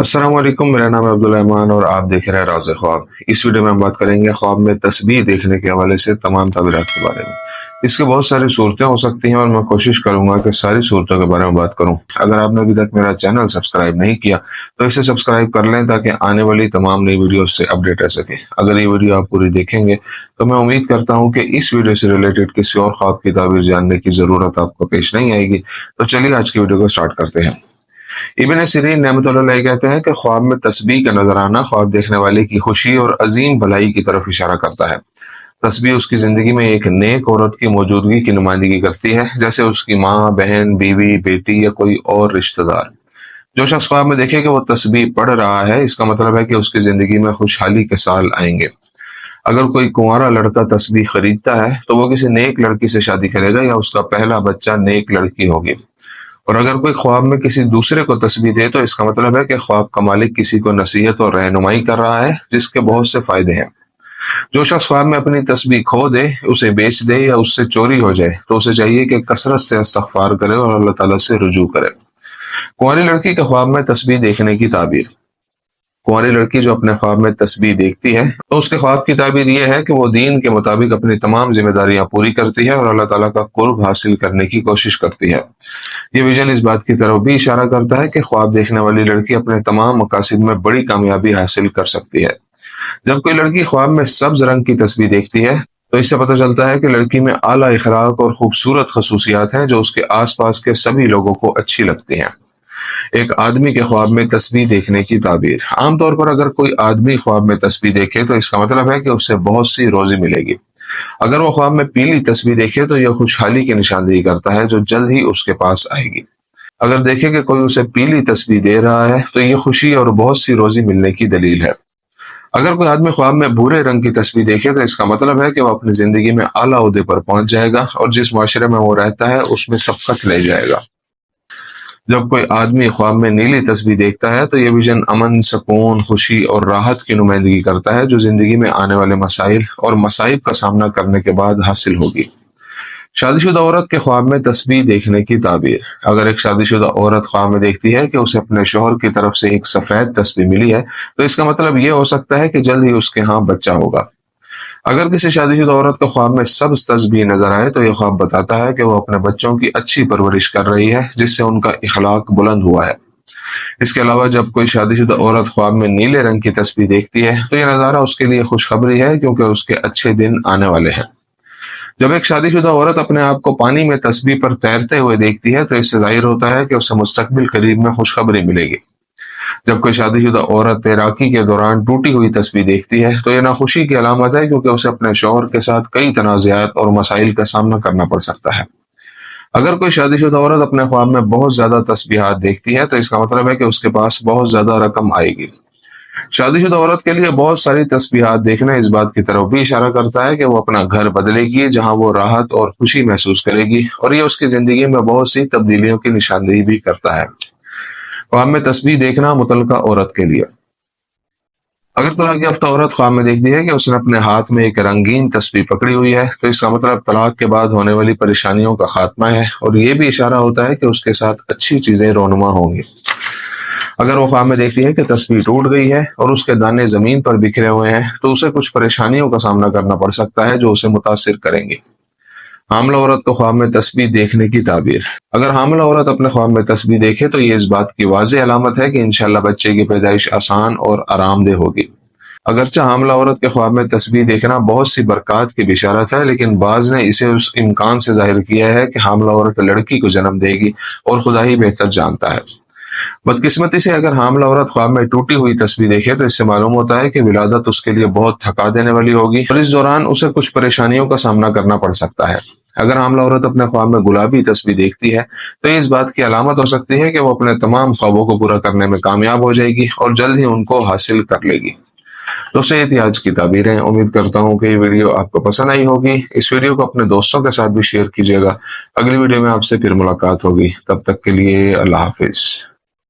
अस्सलाम वालेकुम। मेरा नाम है अब्दुल रहमान और आप देख रहे हैं राज़ ख्वाब। इस वीडियो में हम बात करेंगे ख्वाब में तस्बीह देखने के हवाले से तमाम ताबीरात के बारे में। इसके बहुत सारी सूरतें हो सकती हैं और मैं कोशिश करूंगा कि सारी सूरतों के बारे में बात करूं। अगर आपने अभी तक मेरा चैनल सब्सक्राइब नहीं किया तो इसे सब्सक्राइब कर लें ताकि आने वाली तमाम नई वीडियो से अपडेट रह सके। अगर ये वीडियो आप पूरी देखेंगे तो मैं उम्मीद करता हूँ कि इस वीडियो से रिलेटेड किसी और ख्वाब की ताबीर जानने की जरूरत आपको पेश नहीं आएगी। तो चलिए आज की वीडियो को स्टार्ट करते हैं। इब्न सिरीन रहमतुल्लाह अलैह कहते हैं कि ख्वाब में तस्बीह का नजर आना ख्वाब देखने वाले की खुशी और अजीम भलाई की तरफ इशारा करता है। तस्बीह उसकी जिंदगी में एक नेक औरत की मौजूदगी की नुमाइंदगी करती है, जैसे उसकी माँ, बहन, बीवी, बेटी या कोई और रिश्तेदार। जो शख्स ख्वाब में देखे कि वो तस्बीह पढ़ रहा है, इसका मतलब है कि उसकी जिंदगी में खुशहाली के साल आएंगे। अगर कोई कुंवारा लड़का तस्बीह खरीदता है तो वो किसी नेक लड़की से शादी करेगा या उसका पहला बच्चा नेक लड़की होगी। और अगर कोई ख्वाब में किसी दूसरे को तस्बीह दे तो इसका मतलब है कि ख्वाब का मालिक किसी को नसीहत और रहनुमाई कर रहा है, जिसके बहुत से फायदे हैं। जो शख्स ख्वाब में अपनी तस्बीह खो दे, उसे बेच दे या उससे चोरी हो जाए तो उसे चाहिए कि कसरत से इस्तगफार करे और अल्लाह ताला से रुजू करे। कुंवारी लड़की के ख्वाब में तस्बीह देखने की ताबीर। कुंवारी लड़की जो अपने ख्वाब में तस्बीह देखती है तो उसके ख्वाब की ताबीर यह है कि वो दीन के मुताबिक अपनी तमाम जिम्मेदारियां पूरी करती है और अल्लाह ताला का कुर्ब हासिल करने की कोशिश करती है। ये विजन इस बात की तरफ भी इशारा करता है कि ख्वाब देखने वाली लड़की अपने तमाम मकासद में बड़ी कामयाबी हासिल कर सकती है। जब कोई लड़की ख्वाब में सब्ज रंग की तस्बीह देखती है तो इससे पता चलता है कि लड़की में आला इखलाक और खूबसूरत खसूसियात हैं जो उसके आसपास के सभी लोगों को अच्छी लगती हैं। एक आदमी के ख्वाब में तस्बीह देखने की ताबीर। आमतौर पर अगर कोई आदमी ख्वाब में तस्बीह देखे तो इसका मतलब है कि उससे बहुत सी रोजी मिलेगी। अगर वो ख्वाब में पीली तस्बीह देखे तो यह खुशहाली की निशानदेही करता है जो जल्द ही उसके पास आएगी। अगर देखे कि कोई उसे पीली तस्बीह दे रहा है तो यह खुशी और बहुत सी रोजी मिलने की दलील है। अगर कोई आदमी ख्वाब में भूरे रंग की तस्बीह देखे तो इसका मतलब है कि वो अपनी जिंदगी में आला ओहदे पर पहुंच जाएगा और जिस माशरे में वो रहता है उसमें सबकत ले जाएगा। जब कोई आदमी ख्वाब में नीली तस्बीह देखता है तो यह विजन अमन, सुकून, खुशी और राहत की नुमाइंदगी करता है जो जिंदगी में आने वाले मसाइल और मसाइब का सामना करने के बाद हासिल होगी। शादीशुदा औरत के ख्वाब में तस्बीह देखने की ताबीर। अगर एक शादीशुदा औरत ख्वाब में देखती है कि उसे अपने शौहर की तरफ से एक सफेद तस्बीह मिली है तो इसका मतलब यह हो सकता है कि जल्द ही उसके यहाँ बच्चा होगा। अगर किसी शादीशुदा औरत को ख्वाब में सब्ज तस्बीह नजर आए तो यह ख्वाब बताता है कि वो अपने बच्चों की अच्छी परवरिश कर रही है, जिससे उनका इखलाक बुलंद हुआ है। इसके अलावा जब कोई शादीशुदा औरत ख्वाब में नीले रंग की तस्बीह देखती है तो यह नजारा उसके लिए खुशखबरी है, क्योंकि उसके अच्छे दिन आने वाले हैं। जब एक शादीशुदा औरत अपने आप को पानी में तस्बीह पर तैरते हुए देखती है तो इससे जाहिर होता है कि उसे मुस्तकबिल करीब में खुशखबरी मिलेगी। जब कोई शादीशुदा औरत तैराकी के दौरान टूटी हुई तस्बीह देखती है तो यह नाखुशी की अलामत है, क्योंकि उसे अपने शौहर के साथ कई तनाज़ात और मसाइल का सामना करना पड़ सकता है। अगर कोई शादीशुदा औरत अपने ख्वाब में बहुत ज्यादा तस्बीहात देखती है तो इसका मतलब है कि उसके पास बहुत ज्यादा रकम आएगी। शादीशुदा औरत के लिए बहुत सारी तस्बीहात देखना इस बात की तरफ भी इशारा करता है कि वो अपना घर बदलेगी जहां वो राहत और खुशी महसूस करेगी, और ये उसकी जिंदगी में बहुत सी तब्दीलियों की निशानदेही भी करता है। ख्वाब में तस्बीह देखना मुतल्लका औरत के लिए। अगर तलाक याफ्ता औरत ख्वाब में देखती है कि उसने अपने हाथ में एक रंगीन तस्बीह पकड़ी हुई है तो इसका मतलब तलाक के बाद होने वाली परेशानियों का खात्मा है, और ये भी इशारा होता है कि उसके साथ अच्छी चीजें रोनुमा होंगी। अगर वो ख्वाब में देखती है कि तस्बीह टूट गई है और उसके दाने जमीन पर बिखरे हुए हैं तो उसे कुछ परेशानियों का सामना करना पड़ सकता है जो उसे मुतासिर करेंगी। हामला औरत को ख्वाब में तस्बीह देखने की ताबीर। अगर हामला औरत अपने ख्वाब में तस्बीह देखे तो ये इस बात की वाज़ेह अलामत है कि इंशाअल्लाह बच्चे की पैदाइश आसान और आरामदेह होगी। अगरचे हामला औरत के ख्वाब में तस्बीह देखना बहुत सी बरक़ात की बिशारत है, लेकिन बाज ने इसे उस इम्कान से जाहिर किया है कि हामला औरत लड़की को जन्म देगी और खुदा ही बेहतर जानता है। बदकिस्मती से अगर हामला औरत ख्वाब में टूटी हुई तस्बीह देखे तो इससे मालूम होता है कि विलादत उसके लिए बहुत थका देने वाली होगी और इस दौरान उसे कुछ परेशानियों का सामना करना पड़ सकता है। अगर हामला औरत अपने ख्वाब में गुलाबी तस्बीह देखती है तो ये इस बात की अलामत हो सकती है कि वो अपने तमाम ख्वाबों को पूरा करने में कामयाब हो जाएगी और जल्द ही उनको हासिल कर लेगी। दोस्तों, ये थी आज की ताबीरें। उम्मीद करता हूँ कि ये वीडियो आपको पसंद आई होगी। इस वीडियो को अपने दोस्तों के साथ भी शेयर कीजिएगा। अगली वीडियो में आपसे फिर मुलाकात होगी। तब तक के लिए अल्लाह हाफिज।